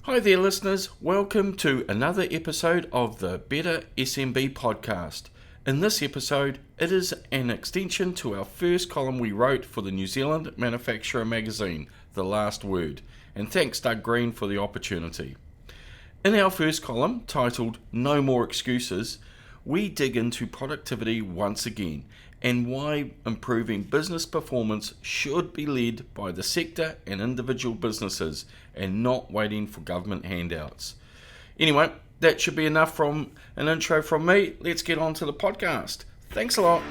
Hi there, listeners. Welcome to another episode of the Better SMB podcast. In this episode, it is an extension to our first column we wrote for the New Zealand Manufacturer magazine, The Last Word, and thanks Doug Green for the opportunity. In our first column, titled No More Excuses, we dig into productivity once again and why improving business performance should be led by the sector and individual businesses and not waiting for government handouts. Anyway, that should be enough from an intro from me. Let's get on to the podcast. Thanks a lot.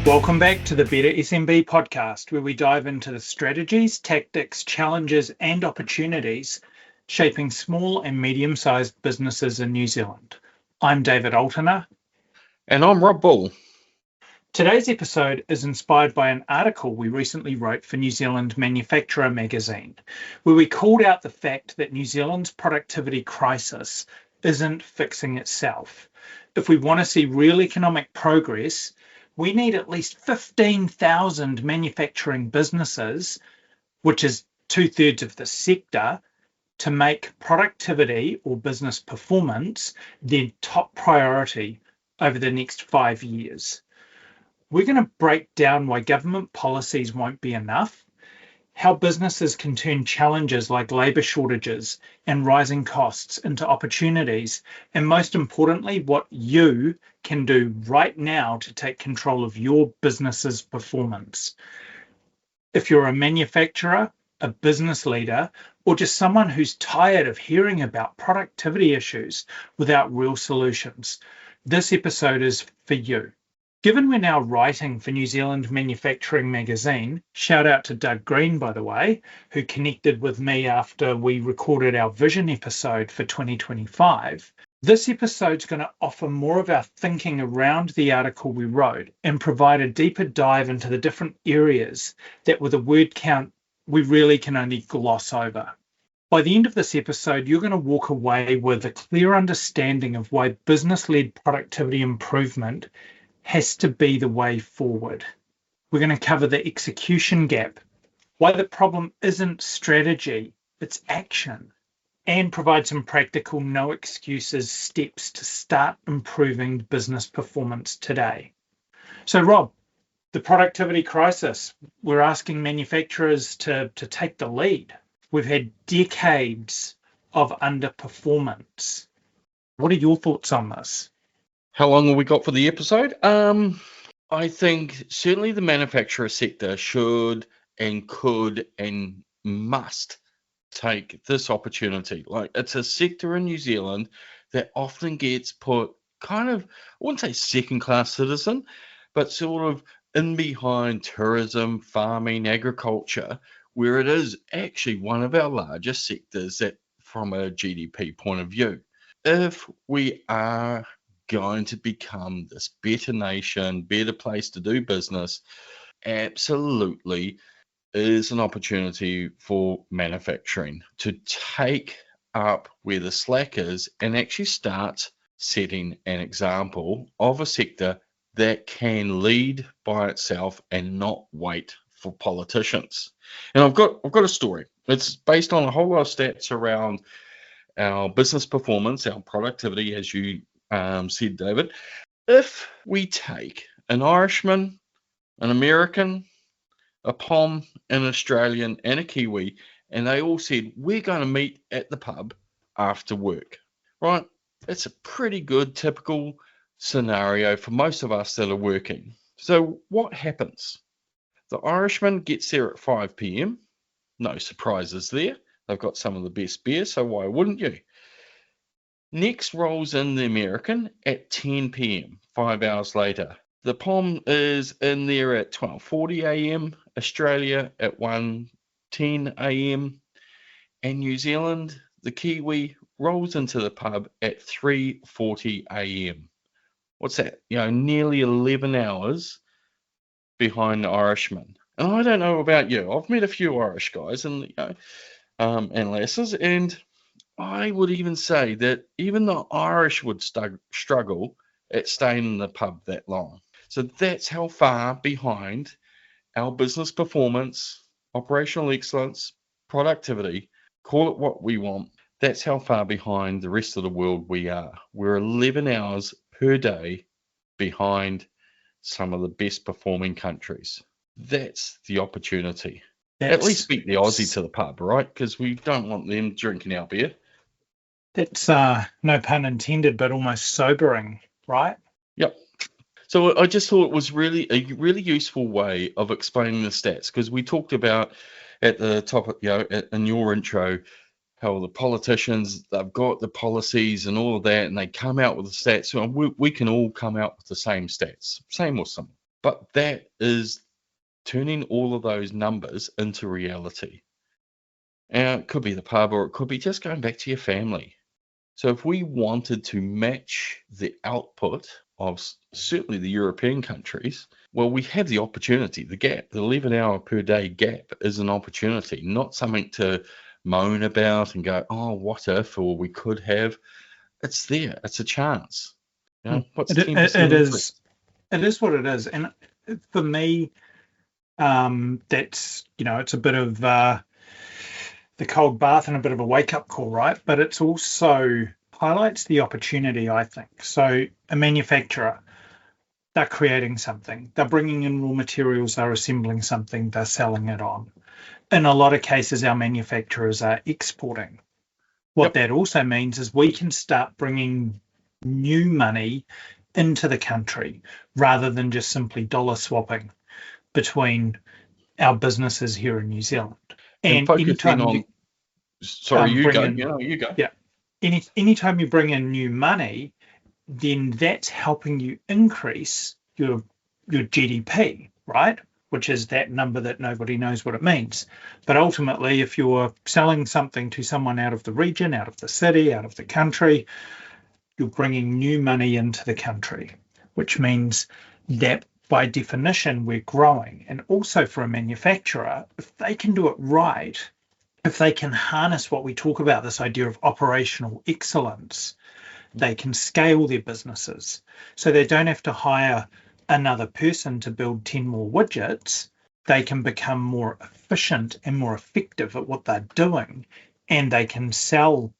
Welcome back to the Better SMB podcast, where we dive into the strategies, tactics, challenges, and opportunities shaping small and medium-sized businesses in New Zealand. I'm David Altena. And I'm Rob Bull. Today's episode is inspired by an article we recently wrote for New Zealand Manufacturer magazine, where we called out the fact that New Zealand's productivity crisis isn't fixing itself. If we want to see real economic progress, we need at least 15,000 manufacturing businesses, which is 2/3 of the sector, to make productivity or business performance their top priority over the next 5 years. We're going to break down why government policies won't be enough, how businesses can turn challenges like labour shortages and rising costs into opportunities, and most importantly, what you can do right now to take control of your business's performance. If you're a manufacturer, a business leader, or just someone who's tired of hearing about productivity issues without real solutions, this episode is for you. Given we're now writing for New Zealand Manufacturing magazine, shout out to Doug Green, by the way, who connected with me after we recorded our vision episode for 2025. This episode's going to offer more of our thinking around the article we wrote and provide a deeper dive into the different areas that with a word count we really can only gloss over. By the end of this episode, you're going to walk away with a clear understanding of why business-led productivity improvement has to be the way forward. We're going to cover the execution gap, why the problem isn't strategy, it's action, and provide some practical, no excuses steps to start improving business performance today. So Rob, the productivity crisis, we're asking manufacturers to take the lead. We've had decades of underperformance. What are your thoughts on this? How long have we got for the episode? I think certainly the manufacturer sector should and could and must take this opportunity. Like, it's a sector in New Zealand that often gets put kind of, I wouldn't say second-class citizen, but sort of in behind tourism, farming, agriculture, where it is actually one of our largest sectors that from a GDP point of view. If we are going to become this better nation, better place to do business, absolutely is an opportunity for manufacturing to take up where the slack is and actually start setting an example of a sector that can lead by itself and not wait for politicians. And I've got a story. It's based on a whole lot of stats around our business performance, our productivity, as you said, David. If we take an Irishman, an American, a Pom, an Australian, and a Kiwi, and they all said, we're going to meet at the pub after work, right? That's a pretty good typical scenario for most of us that are working. So what happens? The Irishman gets there at 5 p.m. No surprises there. They've got some of the best beer, so why wouldn't you? Next rolls in the American at 10 p.m, 5 hours later. The Pom is in there at 12:40 a.m, Australia at 1:10 a.m, and New Zealand, the Kiwi, rolls into the pub at 3:40 a.m. What's that? Nearly 11 hours behind the Irishman. And I don't know about you. I've met a few Irish guys, and and lasses. And I would even say that even the Irish would struggle at staying in the pub that long. So that's how far behind our business performance, operational excellence, productivity, call it what we want. That's how far behind the rest of the world we are. We're 11 hours per day behind some of the best performing countries. That's the opportunity. At least beat the Aussie to the pub, right? Because we don't want them drinking our beer. That's no pun intended, but almost sobering, right? Yep. So I just thought it was really a really useful way of explaining the stats, because we talked about at the top of, in your intro, how the politicians, they've got the policies and all of that, and they come out with the stats. So we can all come out with the same stats, same or similar. But that is turning all of those numbers into reality. And it could be the pub, or it could be just going back to your family. So if we wanted to match the output of certainly the European countries, well, we have the opportunity. The gap, the 11-hour per day gap, is an opportunity, not something to moan about and go, oh, what if, or we could have. It's there. It's a chance. What's 10%? It is what it is. And for me, that's, it's a bit of the cold bath and a bit of a wake-up call, right? But it's also highlights the opportunity, I think. So a manufacturer, they're creating something. They're bringing in raw materials, they're assembling something, they're selling it on. In a lot of cases, our manufacturers are exporting. What that also means is we can start bringing new money into the country rather than just simply dollar swapping between our businesses here in New Zealand. And focusing on, sorry, you go. You go. Yeah. Anytime you bring in new money, then that's helping you increase your GDP, right? Which is that number that nobody knows what it means. But ultimately, if you're selling something to someone out of the region, out of the city, out of the country, you're bringing new money into the country, which means that by definition, we're growing. And also for a manufacturer, if they can do it right, if they can harness what we talk about, this idea of operational excellence, they can scale their businesses. So they don't have to hire another person to build 10 more widgets. They can become more efficient and more effective at what they're doing, and they can sell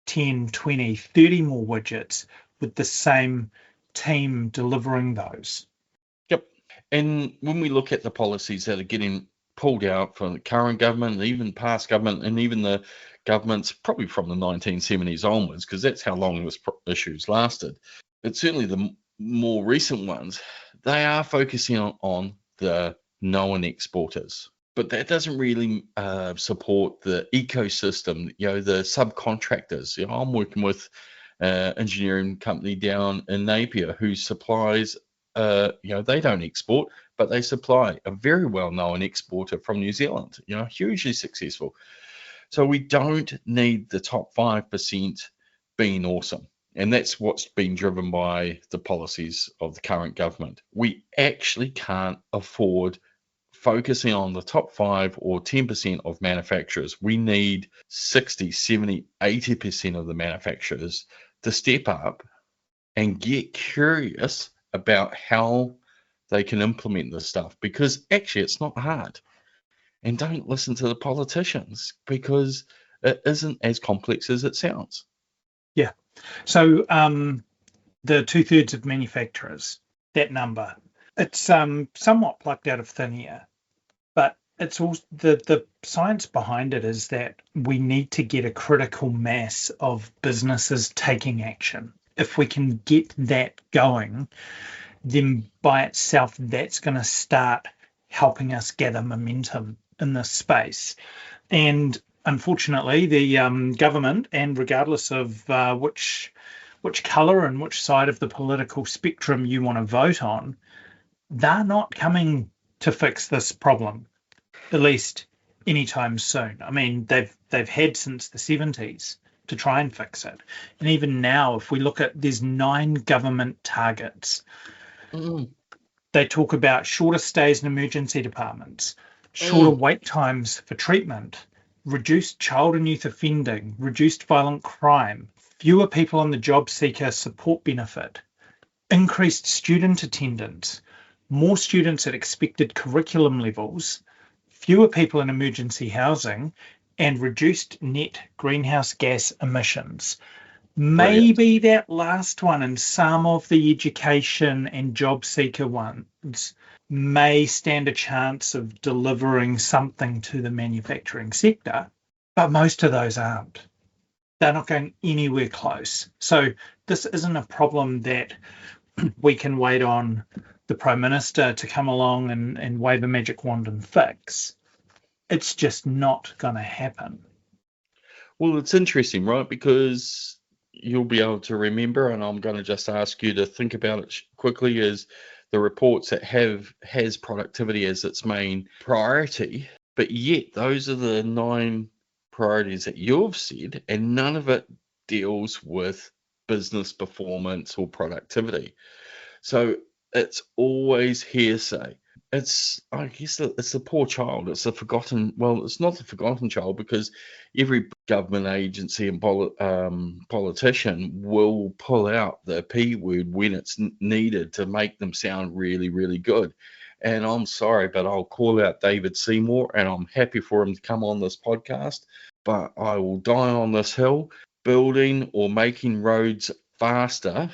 10, 20, 30 more widgets with the same team delivering those. Yep. And when we look at the policies that are getting pulled out from the current government, even past government, and even the governments probably from the 1970s onwards, because that's how long this issue's lasted, but certainly the more recent ones, they are focusing on the known exporters. But that doesn't really support the ecosystem, the subcontractors. I'm working with an engineering company down in Napier who supplies, they don't export, but they supply a very well-known exporter from New Zealand, hugely successful. So we don't need the top 5% being awesome. And that's what's been driven by the policies of the current government. We actually can't afford focusing on the top 5 or 10% of manufacturers. We need 60, 70, 80% of the manufacturers to step up and get curious about how they can implement this stuff, because actually it's not hard. And don't listen to the politicians, because it isn't as complex as it sounds. Yeah. So the 2/3 of manufacturers, that number, it's somewhat plucked out of thin air, but it's also the science behind it is that we need to get a critical mass of businesses taking action. If we can get that going, then by itself, that's going to start helping us gather momentum in this space. And unfortunately, the government, and regardless of which colour and which side of the political spectrum you want to vote on, they're not coming to fix this problem, at least anytime soon. I mean, they've had since the 70s to try and fix it. And even now, if we look at, there's 9 government targets. They talk about shorter stays in emergency departments, shorter wait times for treatment, reduced child and youth offending, reduced violent crime, fewer people on the job seeker support benefit, increased student attendance, more students at expected curriculum levels, fewer people in emergency housing, and reduced net greenhouse gas emissions. Brilliant. Maybe that last one and some of the education and job seeker ones may stand a chance of delivering something to the manufacturing sector, but most of those aren't. They're not going anywhere close. So this isn't a problem that we can wait on the Prime Minister to come along and wave a magic wand and fix. It's just not going to happen. Well, it's interesting, right? Because you'll be able to remember, and I'm going to just ask you to think about it quickly, is the reports that has productivity as its main priority, but yet those are the 9 priorities that you've said, and none of it deals with business performance or productivity. So it's always hearsay. I guess it's the poor child. It's the forgotten. Well, it's not the forgotten child, because every government agency and politician will pull out the P word when it's needed to make them sound really, really good. And I'm sorry, but I'll call out David Seymour, and I'm happy for him to come on this podcast. But I will die on this hill. Building or making roads faster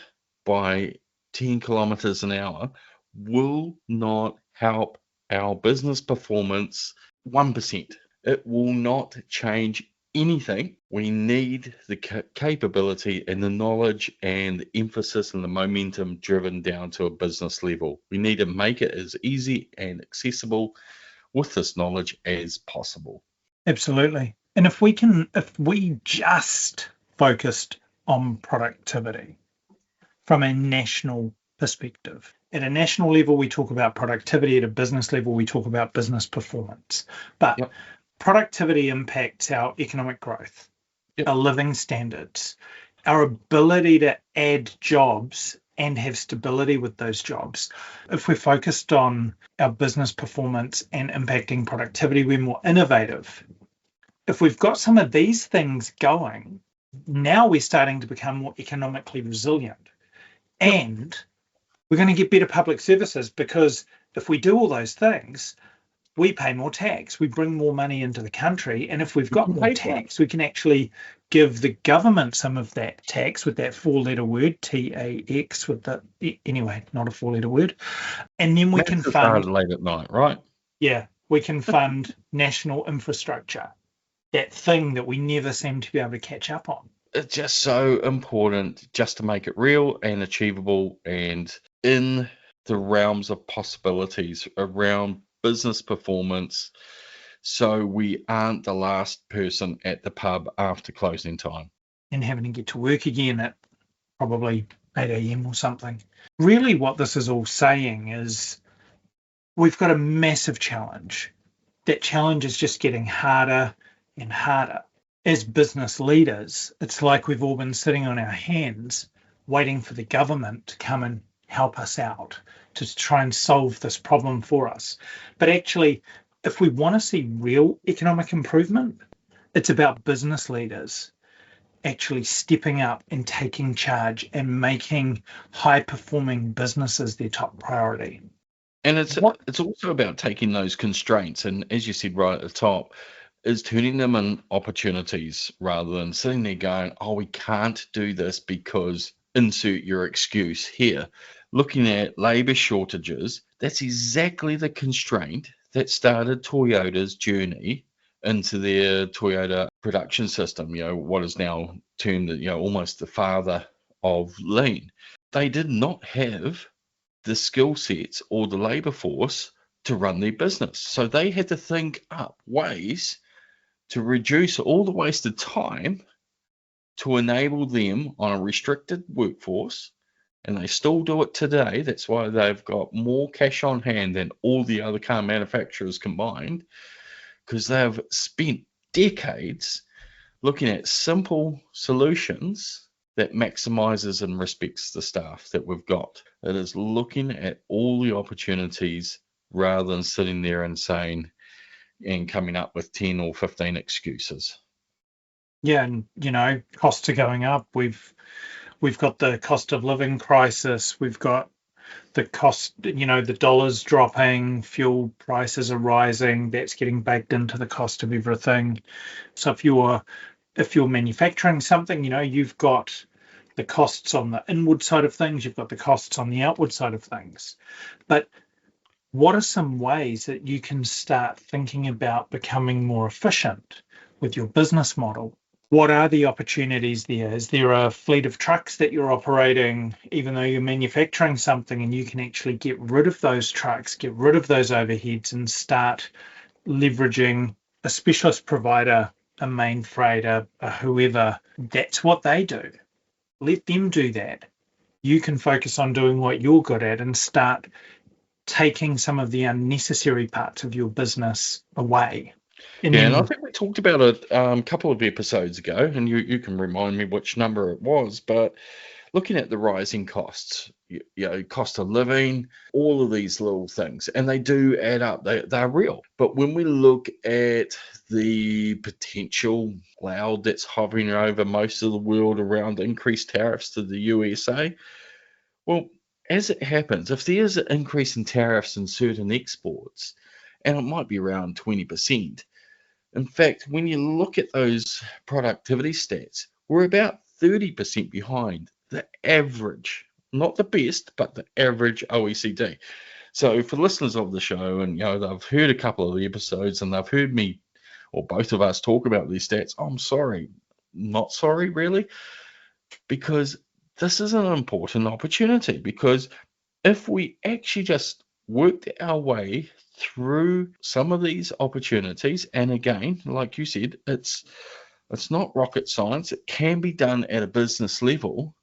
by 10 kilometers an hour will not help our business performance 1%. It will not change anything. We need the capability and the knowledge and the emphasis and the momentum driven down to a business level. We need to make it as easy and accessible with this knowledge as possible. Absolutely. And if we just focused on productivity from a national perspective. At a national level, we talk about productivity. At a business level, we talk about business performance. But productivity impacts our economic growth, our living standards, our ability to add jobs and have stability with those jobs. If we're focused on our business performance and impacting productivity, we're more innovative. If we've got some of these things going, now we're starting to become more economically resilient. And we're going to get better public services, because if we do all those things, we pay more tax, we bring more money into the country. And if we've got more tax, we can actually give the government some of that tax with that 4-letter word, TAX, with the, anyway, not a 4-letter word. And then we can fund late at night, right? Yeah, we can fund national infrastructure, that thing that we never seem to be able to catch up on. It's just so important just to make it real and achievable and in the realms of possibilities around business performance, so we aren't the last person at the pub after closing time. And having to get to work again at probably 8 a.m. or something. Really what this is all saying is we've got a massive challenge. That challenge is just getting harder and harder. As business leaders, it's like we've all been sitting on our hands waiting for the government to come and help us out, to try and solve this problem for us. But actually, if we want to see real economic improvement, it's about business leaders actually stepping up and taking charge and making high-performing businesses their top priority. And it's also about taking those constraints, and as you said right at the top, is turning them in opportunities rather than sitting there going, oh, we can't do this because insert your excuse here. Looking at labour shortages, that's exactly the constraint that started Toyota's journey into their Toyota production system, what is now termed, almost the father of lean. They did not have the skill sets or the labour force to run their business. So they had to think up ways to reduce all the wasted time to enable them on a restricted workforce, and they still do it today. That's why they've got more cash on hand than all the other car manufacturers combined, because they've spent decades looking at simple solutions that maximizes and respects the staff that we've got. It is looking at all the opportunities rather than sitting there and saying, and coming up with 10 or 15 excuses. Yeah, and costs are going up. We've got the cost of living crisis. We've got the cost, the dollar's dropping, fuel prices are rising. That's getting baked into the cost of everything. So if you're manufacturing something, you've got the costs on the inward side of things, you've got the costs on the outward side of things. But what are some ways that you can start thinking about becoming more efficient with your business model? What are the opportunities there? Is there a fleet of trucks that you're operating, even though you're manufacturing something, and you can actually get rid of those trucks, get rid of those overheads, and start leveraging a specialist provider, a main freighter, a whoever? That's what they do. Let them do that. You can focus on doing what you're good at and start taking some of the unnecessary parts of your business away. And Yeah, and I then, think we talked about it a couple of episodes ago, and you can remind me which number it was, but looking at the rising costs, cost of living, all of these little things, and they do add up. They're real. But when we look at the potential cloud that's hovering over most of the world around increased tariffs to the USA, well, as it happens, if there's an increase in tariffs in certain exports, and it might be around 20%. In fact, when you look at those productivity stats, we're about 30% behind the average, not the best, but the average OECD. So for listeners of the show, and they've heard a couple of the episodes and they've heard me or both of us talk about these stats, I'm sorry, not sorry really, because this is an important opportunity. Because if we actually just worked our way through some of these opportunities, and again, like you said, it's not rocket science. It can be done at a business level.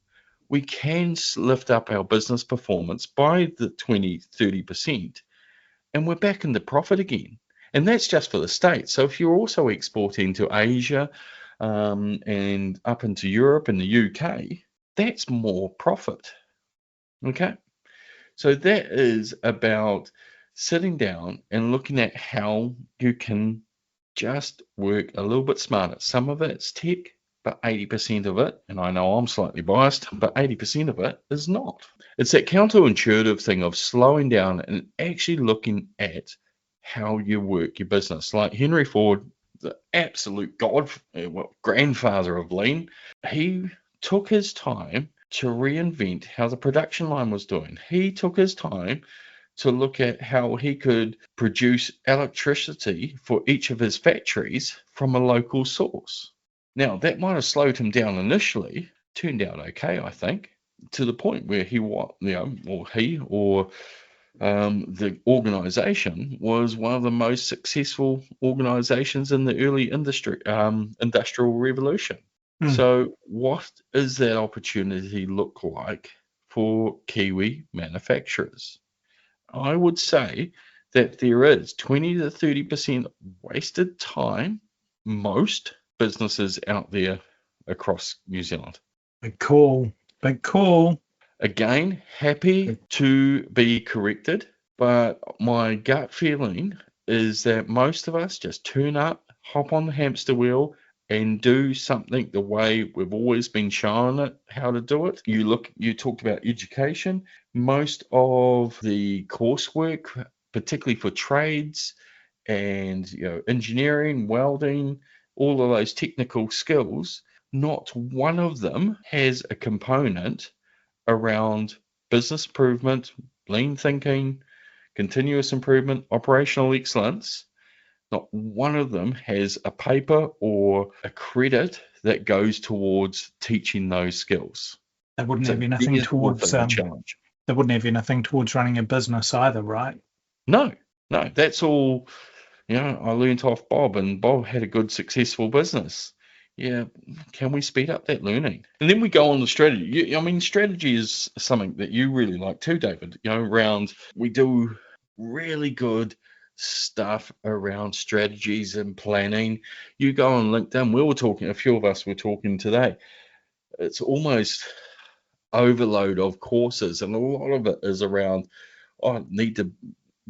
We can lift up our business performance by the 20-30%, and we're back into profit again. And that's just for the States. So if you're also exporting to Asia and up into Europe and the UK, that's more profit. Okay. So that is about sitting down and looking at how you can just work a little bit smarter. Some of it's tech, but 80% of it, and I know I'm slightly biased, but 80% of it is not. It's that counterintuitive thing of slowing down and actually looking at how you work your business. Like Henry Ford, the absolute grandfather of lean, he took his time to reinvent how the production line was doing. He took his time to look at how he could produce electricity for each of his factories from a local source. Now, that might have slowed him down initially, turned out okay, I think, to the point where the organization was one of the most successful organizations in the early industrial revolution. So what does that opportunity look like for Kiwi manufacturers? I would say that there is 20 to 30% wasted time, most businesses out there across New Zealand. big call. Again, happy to be corrected, but my gut feeling is that most of us just turn up, hop on the hamster wheel, and do something the way we've always been shown it how to do it. You talked about education. Most of the coursework, particularly for trades and engineering, welding, all of those technical skills, not one of them has a component around business improvement, lean thinking, continuous improvement, operational excellence. Not one of them has a paper or a credit that goes towards teaching those skills. They wouldn't have anything towards challenge. They wouldn't have anything towards running a business either, right? No, that's all. I learned off Bob, and Bob had a good, successful business. Yeah, can we speed up that learning? And then we go on the strategy. Strategy is something that you really like too, David. We do really good stuff around strategies and planning. You go on LinkedIn, a few of us were talking today. It's almost overload of courses, and a lot of it is around, I need to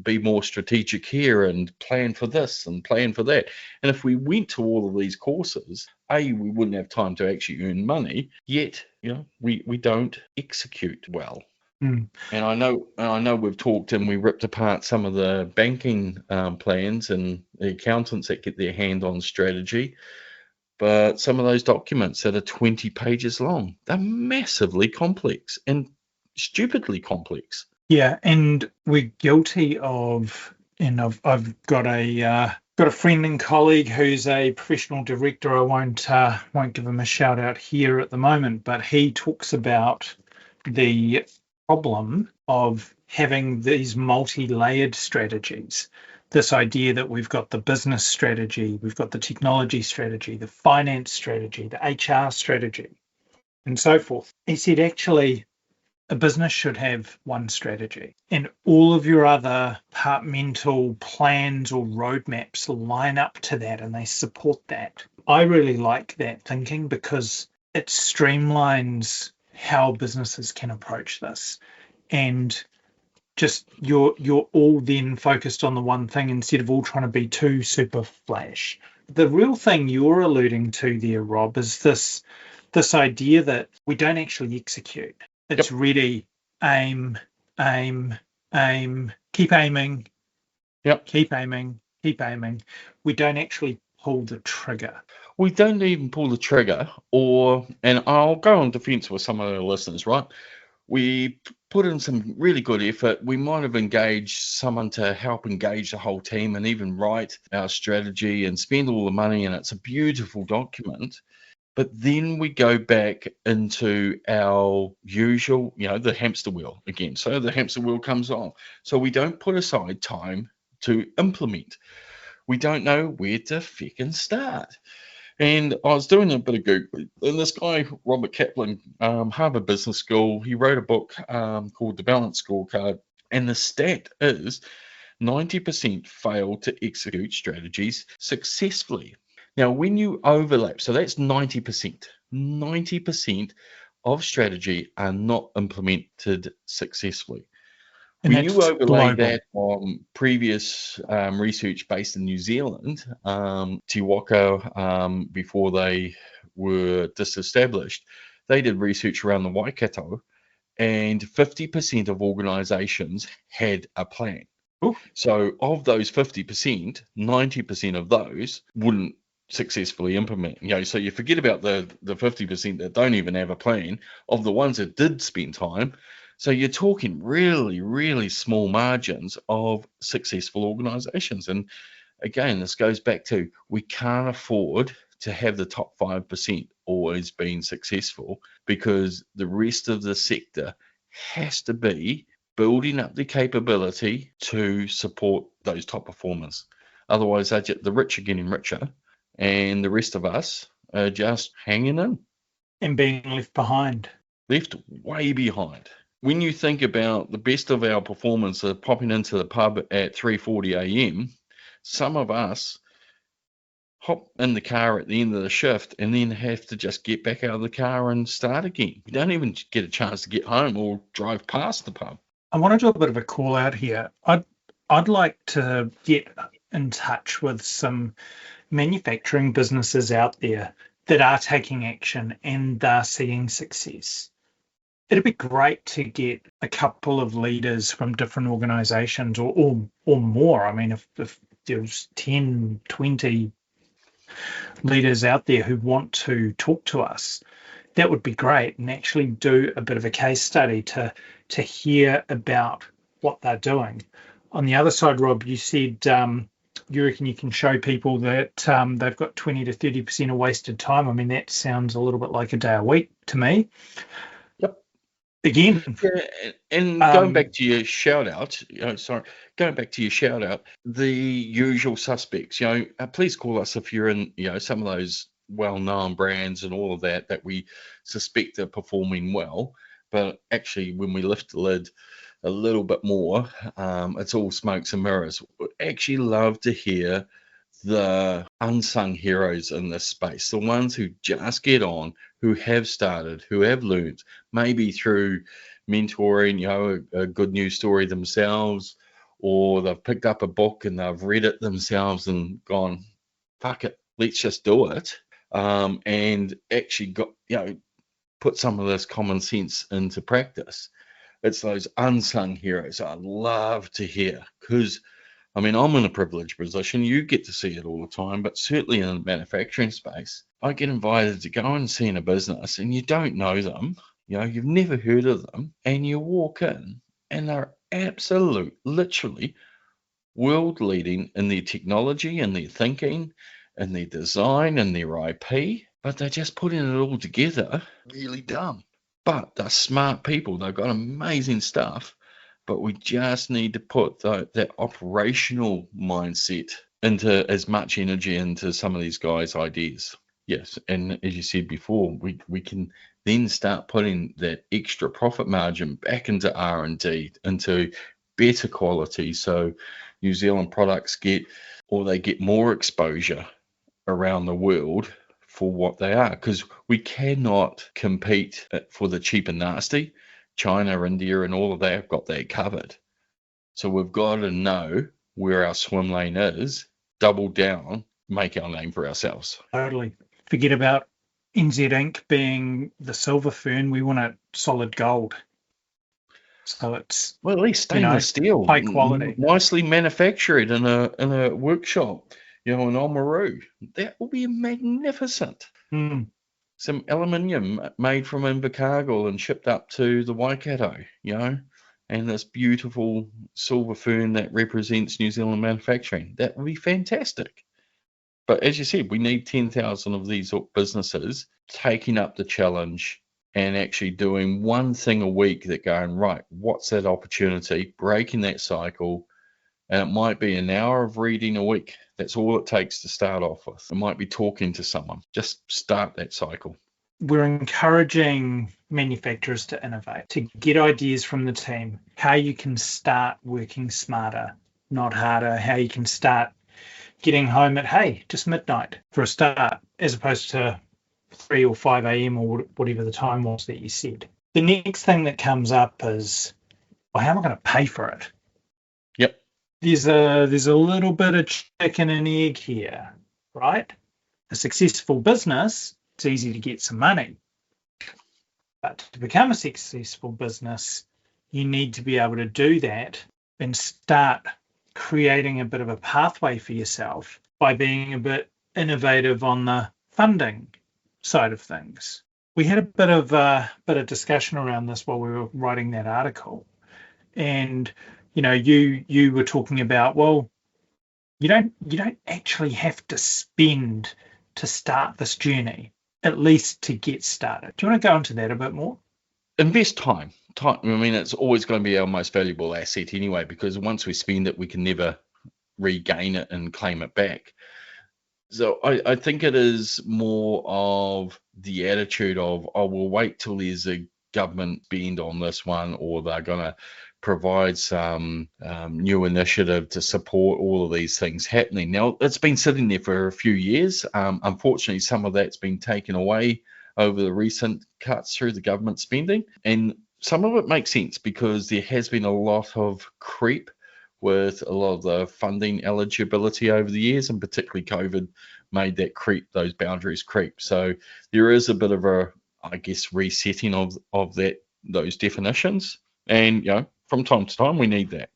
be more strategic here and plan for this and plan for that. And if we went to all of these courses, we wouldn't have time to actually earn money, yet, we don't execute well. Mm. And I know we've talked and we ripped apart some of the banking plans and the accountants that get their hand on strategy. But some of those documents that are 20 pages long, they're massively complex and stupidly complex. Yeah, and we're guilty of, and I've got a friend and colleague who's a professional director. I won't give him a shout out here at the moment, but he talks about the problem of having these multi-layered strategies. This idea that we've got the business strategy, we've got the technology strategy, the finance strategy, the HR strategy, and so forth. He said, actually, a business should have one strategy, and all of your other departmental plans or roadmaps line up to that and they support that. I really like that thinking because it streamlines how businesses can approach this, and just you're all then focused on the one thing instead of all trying to be too super flash. The real thing you're alluding to there, Rob, is this idea that we don't actually execute. It's really aim, keep aiming, keep aiming. We don't actually pull the trigger. We don't even pull the trigger, and I'll go on defense with some of our listeners, right? We put in some really good effort. We might have engaged someone to help engage the whole team and even write our strategy and spend all the money, and it's a beautiful document. But then we go back into our usual, the hamster wheel again. So the hamster wheel comes off. So we don't put aside time to implement. We don't know where to frickin' start. And I was doing a bit of Googling, and this guy, Robert Kaplan, Harvard Business School, he wrote a book called The Balanced Scorecard. And the stat is 90% fail to execute strategies successfully. Now, when you overlap, so that's 90%. 90% of strategy are not implemented successfully. And when you overlay global. That on previous research based in New Zealand, Tiwaka, before they were disestablished, they did research around the Waikato, and 50% of organisations had a plan. Ooh. So of those 50%, 90% of those wouldn't successfully implement. So you forget about the 50% that don't even have a plan. Of the ones that did spend time, so you're talking really, really small margins of successful organisations. And again, this goes back to, we can't afford to have the top 5% always being successful, because the rest of the sector has to be building up the capability to support those top performers. Otherwise, the rich are getting richer, and the rest of us are just hanging in. And being left behind. Left way behind. When you think about the best of our performers are popping into the pub at 3:40 a.m., some of us hop in the car at the end of the shift and then have to just get back out of the car and start again. We don't even get a chance to get home or drive past the pub. I want to do a bit of a call out here. I'd like to get in touch with some manufacturing businesses out there that are taking action and are seeing success. It'd be great to get a couple of leaders from different organizations or more. I mean, if there's 10, 20 leaders out there who want to talk to us, that would be great, and actually do a bit of a case study to hear about what they're doing. On the other side, Rob, you said you reckon you can show people that they've got 20 to 30% of wasted time. I mean, that sounds a little bit like a day a week to me. Yep. Again. Yeah, and going back to your shout out, the usual suspects, please call us if you're in, some of those well-known brands and all of that we suspect are performing well. But actually, when we lift the lid a little bit more, it's all smokes and mirrors. We'd actually love to hear the unsung heroes in this space, the ones who just get on, who have started, who have learned, maybe through mentoring, a good news story themselves, or they've picked up a book and they've read it themselves and gone, fuck it, let's just do it. And actually got, put some of this common sense into practice. It's those unsung heroes I love to hear, because I'm in a privileged position. You get to see it all the time, but certainly in the manufacturing space, I get invited to go and see in a business and you don't know them, you've never heard of them, and you walk in and they're absolute, literally world leading in their technology and their thinking and their design and their IP, but they're just putting it all together really dumb. But they're smart people. They've got amazing stuff, but we just need to put that operational mindset into as much energy into some of these guys' ideas. Yes, and as you said before, we can then start putting that extra profit margin back into R&D, into better quality, so New Zealand products get more exposure around the world for what they are, because we cannot compete for the cheap and nasty. China, India, and all of that have got that covered. So we've got to know where our swim lane is, double down, make our name for ourselves. Totally. Forget about NZ Inc. being the silver fern. We want it solid gold. So it's, well, at least stainless steel, high quality, nicely manufactured in a workshop, in Oamaru. That will be magnificent. Some aluminium made from Invercargill and shipped up to the Waikato, and this beautiful silver fern that represents New Zealand manufacturing. That would be fantastic. But as you said, we need 10,000 of these businesses taking up the challenge and actually doing one thing a week that going, right, what's that opportunity, breaking that cycle. And it might be an hour of reading a week. That's all it takes to start off with. It might be talking to someone. Just start that cycle. We're encouraging manufacturers to innovate, to get ideas from the team, how you can start working smarter, not harder, how you can start getting home at, just midnight for a start, as opposed to 3 or 5 a.m. or whatever the time was that you said. The next thing that comes up is, well, how am I going to pay for it? Yep. There's a little bit of chicken and egg here, right? A successful business, it's easy to get some money. But to become a successful business, you need to be able to do that and start creating a bit of a pathway for yourself by being a bit innovative on the funding side of things. We had a bit of discussion around this while we were writing that article, and you were talking about, well, you don't actually have to spend to start this journey, at least to get started. Do you want to go into that a bit more? Invest time. It's always going to be our most valuable asset anyway, because once we spend it, we can never regain it and claim it back. So I think it is more of the attitude of, we'll wait till there's a government spend on this one, or they're going to provide some new initiative to support all of these things happening. Now, it's been sitting there for a few years. Unfortunately, some of that's been taken away over the recent cuts through the government spending. And some of it makes sense because there has been a lot of creep with a lot of the funding eligibility over the years, and particularly COVID made that those boundaries creep. So there is a bit of a, resetting of those definitions. And, from time to time, we need that.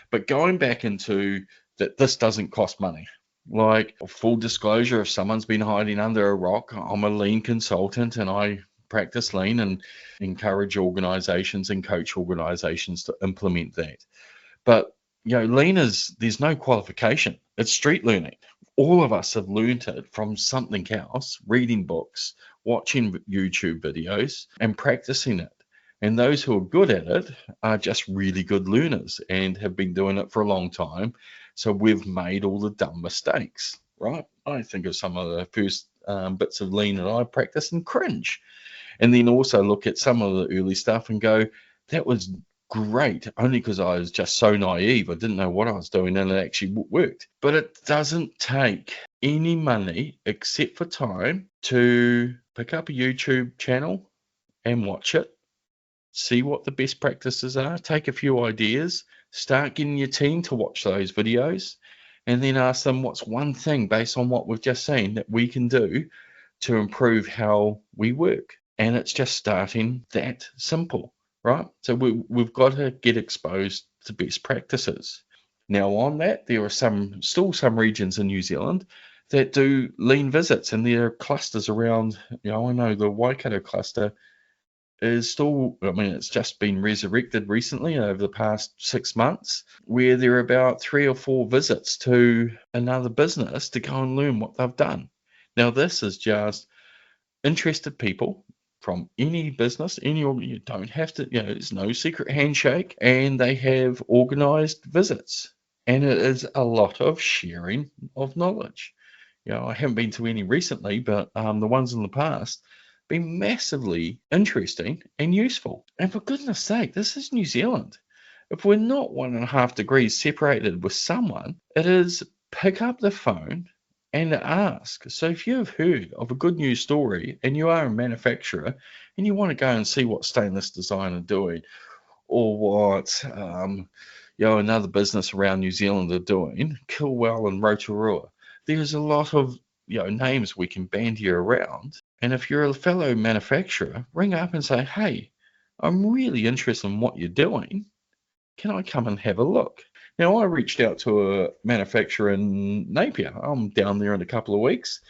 But going back into that, this doesn't cost money. Like, full disclosure, if someone's been hiding under a rock, I'm a lean consultant and I practice lean and encourage organizations and coach organizations to implement that. But, lean there's no qualification. It's street learning. All of us have learned it from something else, reading books, watching YouTube videos and practicing it. And those who are good at it are just really good learners and have been doing it for a long time. So we've made all the dumb mistakes, right? I think of some of the first bits of lean that I practiced and cringe. And then also look at some of the early stuff and go, that was great, only because I was just so naive. I didn't know what I was doing and it actually worked. But it doesn't take any money except for time to pick up a YouTube channel and watch it see what the best practices are, take a few ideas, start getting your team to watch those videos, and then ask them what's one thing based on what we've just seen that we can do to improve how we work. And it's just starting that simple, right? So we've got to get exposed to best practices. Now, on that, there are still some regions in New Zealand that do lean visits, and there are clusters around. I know the Waikato cluster is still, it's just been resurrected recently over the past 6 months, where there are about 3 or 4 visits to another business to go and learn what they've done. Now, this is just interested people from any business, you don't have to, there's no secret handshake, and they have organized visits. And it is a lot of sharing of knowledge. I haven't been to any recently, but the ones in the past been massively interesting and useful. And for goodness sake, this is New Zealand. If we're not 1.5 degrees separated with someone, it is pick up the phone and ask. So if you've heard of a good news story and you are a manufacturer and you want to go and see what Stainless Design are doing, or what another business around New Zealand are doing, Kilwell and Rotorua, there's a lot of names we can bandy around. And if you're a fellow manufacturer, ring up and say, hey, I'm really interested in what you're doing. Can I come and have a look? Now, I reached out to a manufacturer in Napier. I'm down there in a couple of weeks.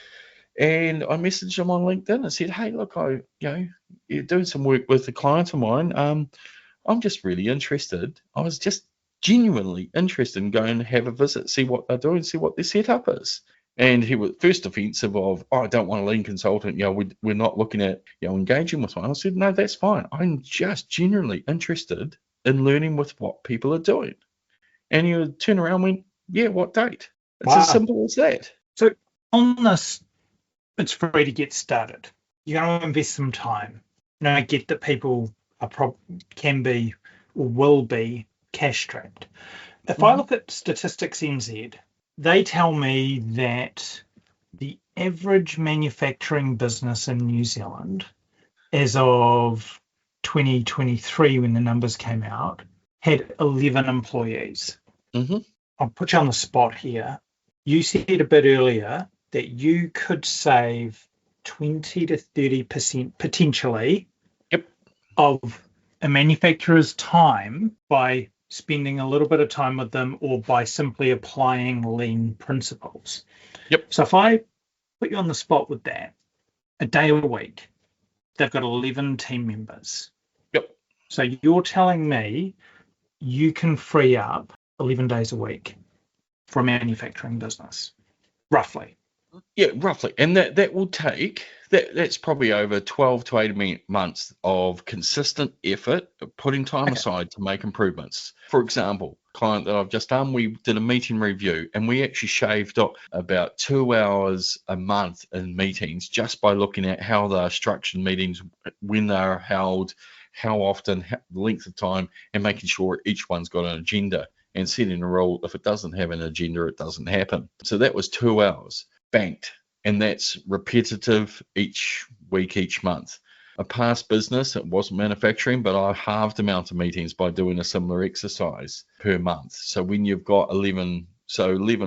And I messaged them on LinkedIn and said, hey, look, you're doing some work with a client of mine. I'm just really interested. I was just genuinely interested in going and have a visit, see what they're doing, see what their setup is. And he was first defensive of, I don't want a lean consultant. We're not looking at engaging with one. I said, no, that's fine. I'm just genuinely interested in learning with what people are doing. And he would turn around and went, yeah, what date? It's as simple as that. So on this, it's free to get started. You're going to invest some time. I get that people can be or will be cash strapped. If I look at Statistics NZ, they tell me that the average manufacturing business in New Zealand, as of 2023, when the numbers came out, had 11 employees. I'll put you on the spot here. You said a bit earlier that you could save 20 to 30% potentially of a manufacturer's time by spending a little bit of time with them or by simply applying lean principles. So if I put you on the spot with that, a day a week, they've got 11 team members. So you're telling me you can free up 11 days a week for a manufacturing business, roughly. Yeah, roughly. And that will take, that's probably over 12 to 18 months of consistent effort, putting time aside to make improvements. For example, client that I've just done, we did a meeting review and we actually shaved off about 2 hours a month in meetings just by looking at how they're structured meetings, when they're held, how often, the length of time, and making sure each one's got an agenda and setting a rule. If it doesn't have an agenda, it doesn't happen. So that was 2 hours. Banked, and that's repetitive each week, each month. A past business, it wasn't manufacturing, but I halved the amount of meetings by doing a similar exercise per month. So when you've got 11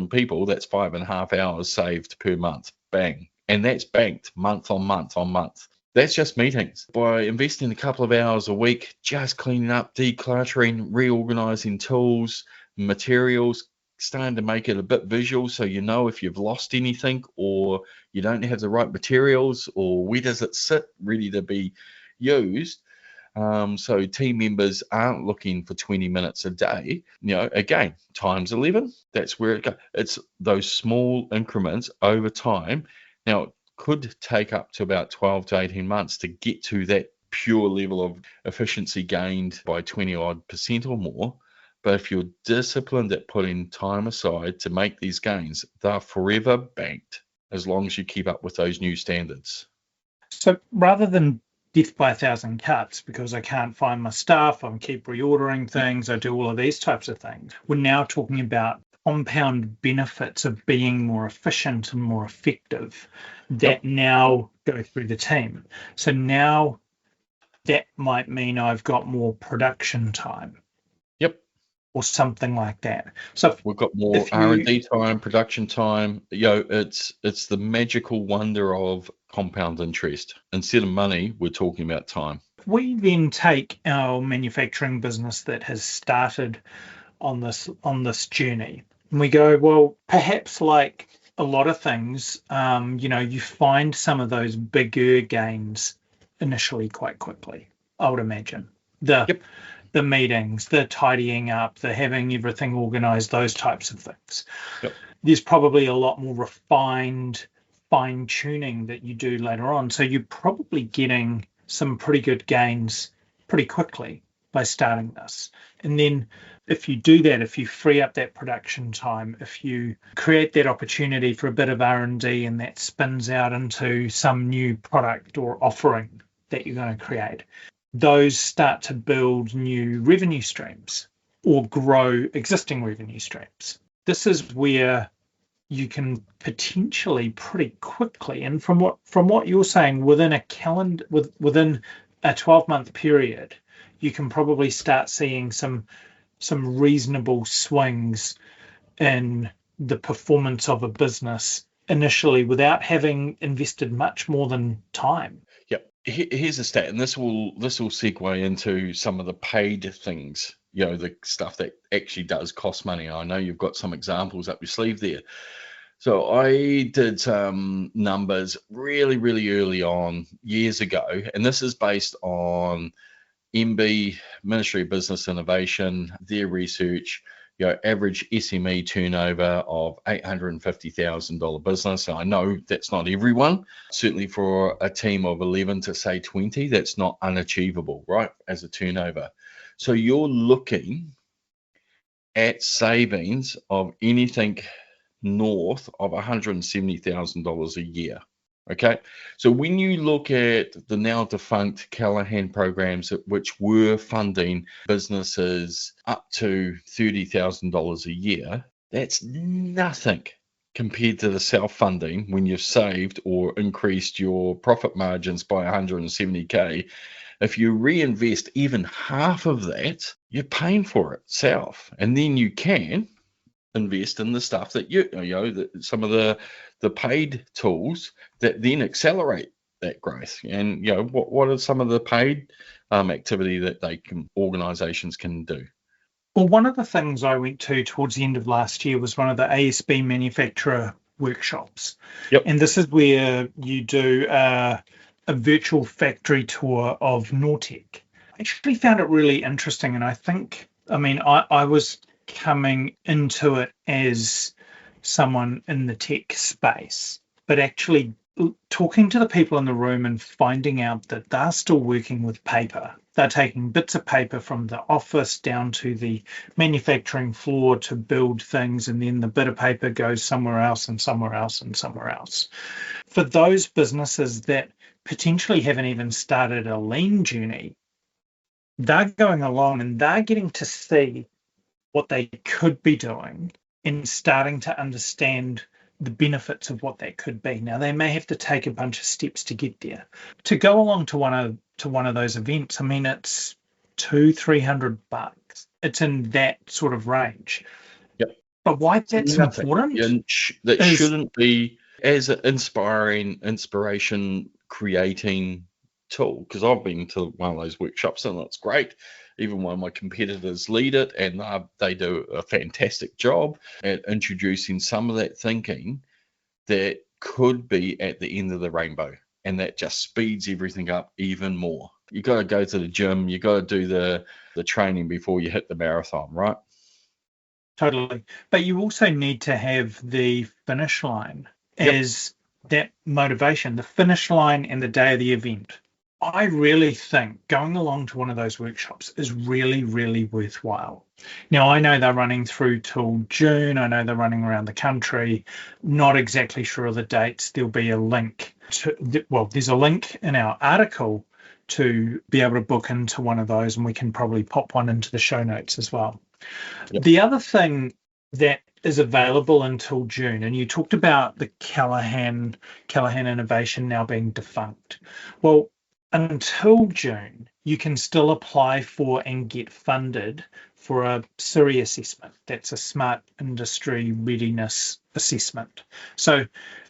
people, that's 5.5 hours saved per month. Bang. And that's banked month on month on month. That's just meetings. By investing a couple of hours a week, just cleaning up, decluttering, reorganizing tools, materials, starting to make it a bit visual so if you've lost anything or you don't have the right materials or where does it sit ready to be used. So team members aren't looking for 20 minutes a day. Again, times 11, that's where it goes. It's those small increments over time. Now, it could take up to about 12 to 18 months to get to that pure level of efficiency gained by 20% or more. But if you're disciplined at putting time aside to make these gains, they're forever banked as long as you keep up with those new standards. So rather than death by 1,000 cuts because I can't find my stuff, I keep reordering things, I do all of these types of things, we're now talking about compound benefits of being more efficient and more effective that now go through the team. So now that might mean I've got more production time. Yep. Or something like that. So we've got more R&D time, production time. It's the magical wonder of compound interest. Instead of money, we're talking about time. We then take our manufacturing business that has started on this journey, and we go, well, perhaps like a lot of things, you find some of those bigger gains initially quite quickly. I would imagine the meetings, the tidying up, the having everything organized, those types of things. Yep. There's probably a lot more refined fine tuning that you do later on. So you're probably getting some pretty good gains pretty quickly by starting this. And then if you do that, if you free up that production time, if you create that opportunity for a bit of R&D and that spins out into some new product or offering that you're going to create, those start to build new revenue streams or grow existing revenue streams. This is where you can potentially pretty quickly, and from what you're saying, within a 12-month period, you can probably start seeing some reasonable swings in the performance of a business initially without having invested much more than time. Yep. Here's a stat, and this will segue into some of the paid things, the stuff that actually does cost money. I know you've got some examples up your sleeve there. So I did some numbers really, really early on years ago, and this is based on MB, Ministry of Business Innovation, their research. Average SME turnover of $850,000 business. And I know that's not everyone. Certainly for a team of 11 to say 20, that's not unachievable, right, as a turnover. So you're looking at savings of anything north of $170,000 a year. Okay, so when you look at the now defunct Callaghan programs, which were funding businesses up to $30,000 a year, that's nothing compared to the self-funding when you've saved or increased your profit margins by 170K. If you reinvest even half of that, you're paying for it self, and then you can invest in the stuff that some of the paid tools that then accelerate that growth. And what are some of the paid activity that organizations can do? Well, one of the things I went to towards the end of last year was one of the ASB manufacturer workshops. Yep. And this is where you do a virtual factory tour of Nortec. I actually found it really interesting, and I was coming into it as someone in the tech space, but actually talking to the people in the room and finding out that they're still working with paper. They're taking bits of paper from the office down to the manufacturing floor to build things, and then the bit of paper goes somewhere else and somewhere else and somewhere else. For those businesses that potentially haven't even started a lean journey, they're going along and they're getting to see what they could be doing and starting to understand the benefits of what that could be. Now, they may have to take a bunch of steps to get there. To go along to one of those events, it's $200-300. It's in that sort of range. Yep. But why that's important? That shouldn't be as an inspiration creating tool, because I've been to one of those workshops and it's great. Even one of my competitors lead it, and they do a fantastic job at introducing some of that thinking that could be at the end of the rainbow, and that just speeds everything up even more. You got to go to the gym, you got to do the training before you hit the marathon, right? Totally. But you also need to have the finish line as that motivation, the finish line and the day of the event. I really think going along to one of those workshops is really, really worthwhile. Now, I know they're running through till June. I know they're running around the country. Not exactly sure of the dates. There'll be a link there's a link in our article to be able to book into one of those, and we can probably pop one into the show notes as well. Yep. The other thing that is available until June, and you talked about the Callaghan innovation now being defunct. Well, until June, you can still apply for and get funded for a SIRI assessment. That's a Smart Industry Readiness Assessment. So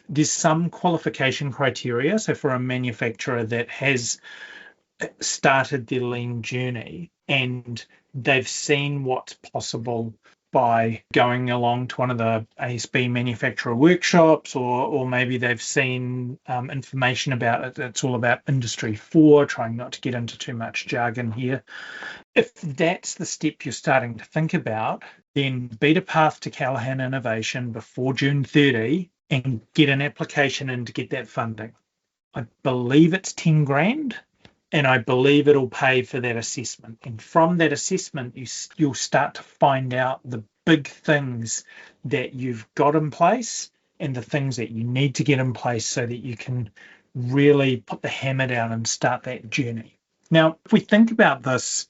there's some qualification criteria. So for a manufacturer that has started their lean journey and they've seen what's possible by going along to one of the ASB manufacturer workshops, or maybe they've seen information about it. It's all about Industry 4, trying not to get into too much jargon here. If that's the step you're starting to think about, then beat a path to Callaghan Innovation before June 30 and get an application in to get that funding. I believe it's 10 grand. And I believe it'll pay for that assessment. And from that assessment, you'll start to find out the big things that you've got in place and the things that you need to get in place so that you can really put the hammer down and start that journey. Now, if we think about this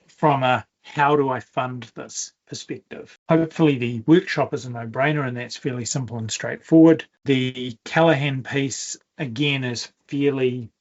from a how do I fund this perspective, hopefully the workshop is a no-brainer and that's fairly simple and straightforward. The Callaghan piece, again, is fairly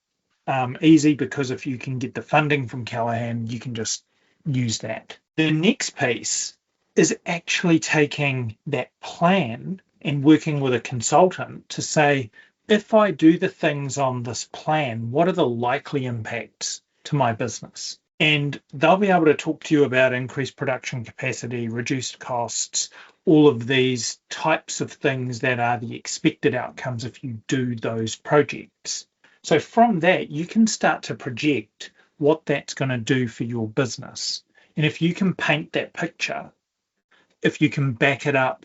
easy because if you can get the funding from Callaghan, you can just use that. The next piece is actually taking that plan and working with a consultant to say, if I do the things on this plan, what are the likely impacts to my business? And they'll be able to talk to you about increased production capacity, reduced costs, all of these types of things that are the expected outcomes if you do those projects. So from that, you can start to project what that's going to do for your business. And if you can paint that picture, if you can back it up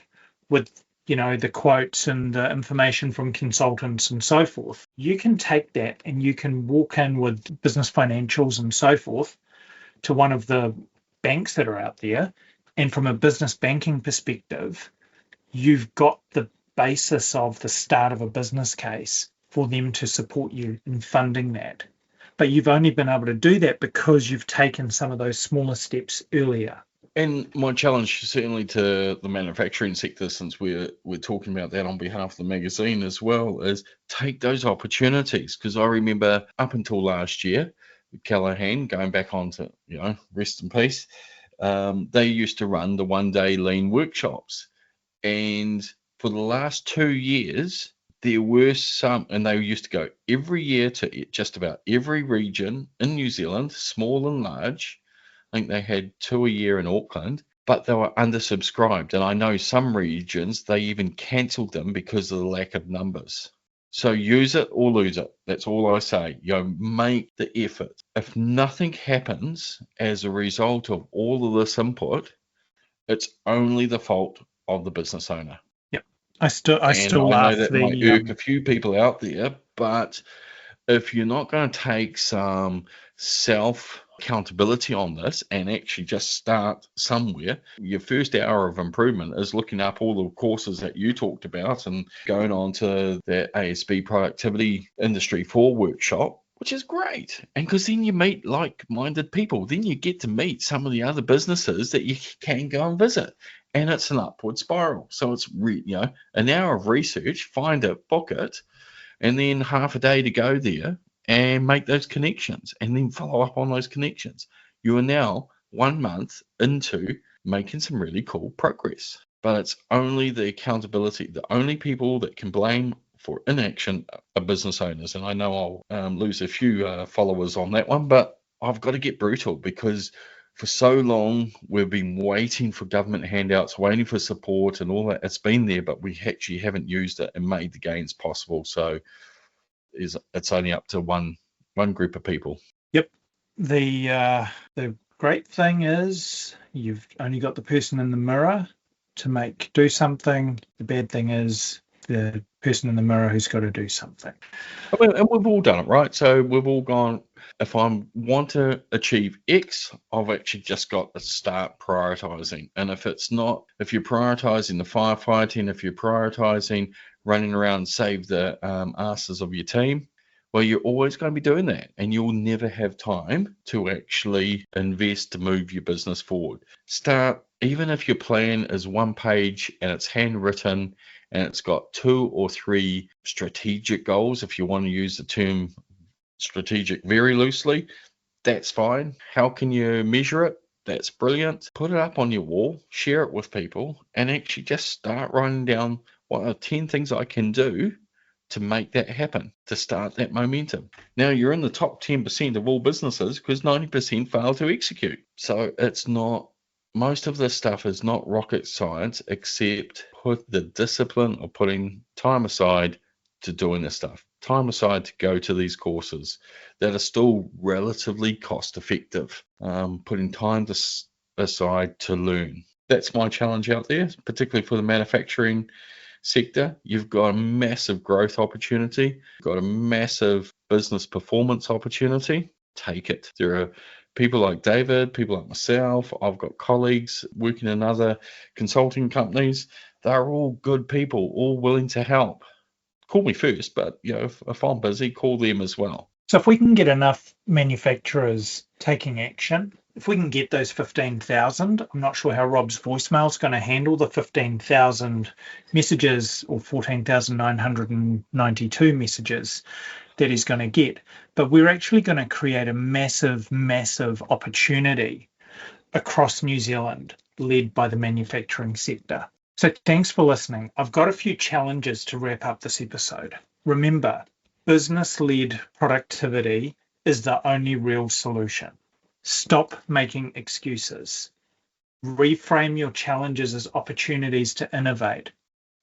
with, the quotes and the information from consultants and so forth, you can take that and you can walk in with business financials and so forth to one of the banks that are out there. And from a business banking perspective, you've got the basis of the start of a business case for them to support you in funding that. But you've only been able to do that because you've taken some of those smaller steps earlier. And my challenge certainly to the manufacturing sector, since we're talking about that on behalf of the magazine as well, is take those opportunities. Because I remember up until last year, Callaghan, going back on to, rest in peace, they used to run the one-day lean workshops. And for the last 2 years, there were some, and they used to go every year to just about every region in New Zealand, small and large. I think they had 2 a year in Auckland, but they were undersubscribed. And I know some regions, they even cancelled them because of the lack of numbers. So use it or lose it. That's all I say. Make the effort. If nothing happens as a result of all of this input, it's only the fault of the business owner. I still know that might irk a few people out there, but if you're not going to take some self accountability on this and actually just start somewhere, your first hour of improvement is looking up all the courses that you talked about and going on to the ASB Productivity Industry 4 workshop, which is great. And because then you meet like-minded people, then you get to meet some of the other businesses that you can go and visit. And it's an upward spiral. So it's an hour of research, find it, book it, and then half a day to go there and make those connections and then follow up on those connections. You are now 1 month into making some really cool progress. But it's only the accountability. The only people that can blame for inaction are business owners. And I know I'll lose a few followers on that one, but I've got to get brutal because for so long, we've been waiting for government handouts, waiting for support and all that. It's been there, but we actually haven't used it and made the gains possible. So it's only up to one group of people. Yep. The great thing is you've only got the person in the mirror to do something. The bad thing is the person in the mirror who's got to do something. And we've all done it, right? So we've all gone, if I want to achieve X, I've actually just got to start prioritizing. And if you're prioritizing the firefighting, if you're prioritizing running around and save the asses of your team, well, you're always going to be doing that. And you'll never have time to actually invest to move your business forward. Start, even if your plan is 1 page and it's handwritten, and it's got 2 or 3 strategic goals, if you want to use the term strategic very loosely. That's fine. How can you measure it? That's brilliant. Put it up on your wall, share it with people, and actually just start writing down what are 10 things I can do to make that happen, to start that momentum. Now you're in the top 10% of all businesses because 90% fail to execute. So it's not, most of this stuff is not rocket science, except put the discipline of putting time aside to doing this stuff. Time aside to go to these courses that are still relatively cost effective. Putting time aside to learn. That's my challenge out there, particularly for the manufacturing sector. You've got a massive growth opportunity, you've got a massive business performance opportunity. Take it. There are people like David, people like myself. I've got colleagues working in other consulting companies. They're all good people, all willing to help. Call me first, but if I'm busy, call them as well. So if we can get enough manufacturers taking action, if we can get those 15,000, I'm not sure how Rob's voicemail is going to handle the 15,000 messages or 14,992 messages that he's going to get. But we're actually going to create a massive, massive opportunity across New Zealand led by the manufacturing sector. So thanks for listening. I've got a few challenges to wrap up this episode. Remember, business-led productivity is the only real solution. Stop making excuses. Reframe your challenges as opportunities to innovate.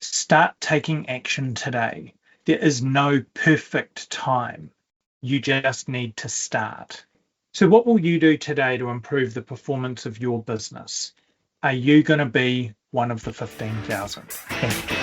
Start taking action today. There is no perfect time. You just need to start. So what will you do today to improve the performance of your business? Are you going to be one of the 15,000? Thank you.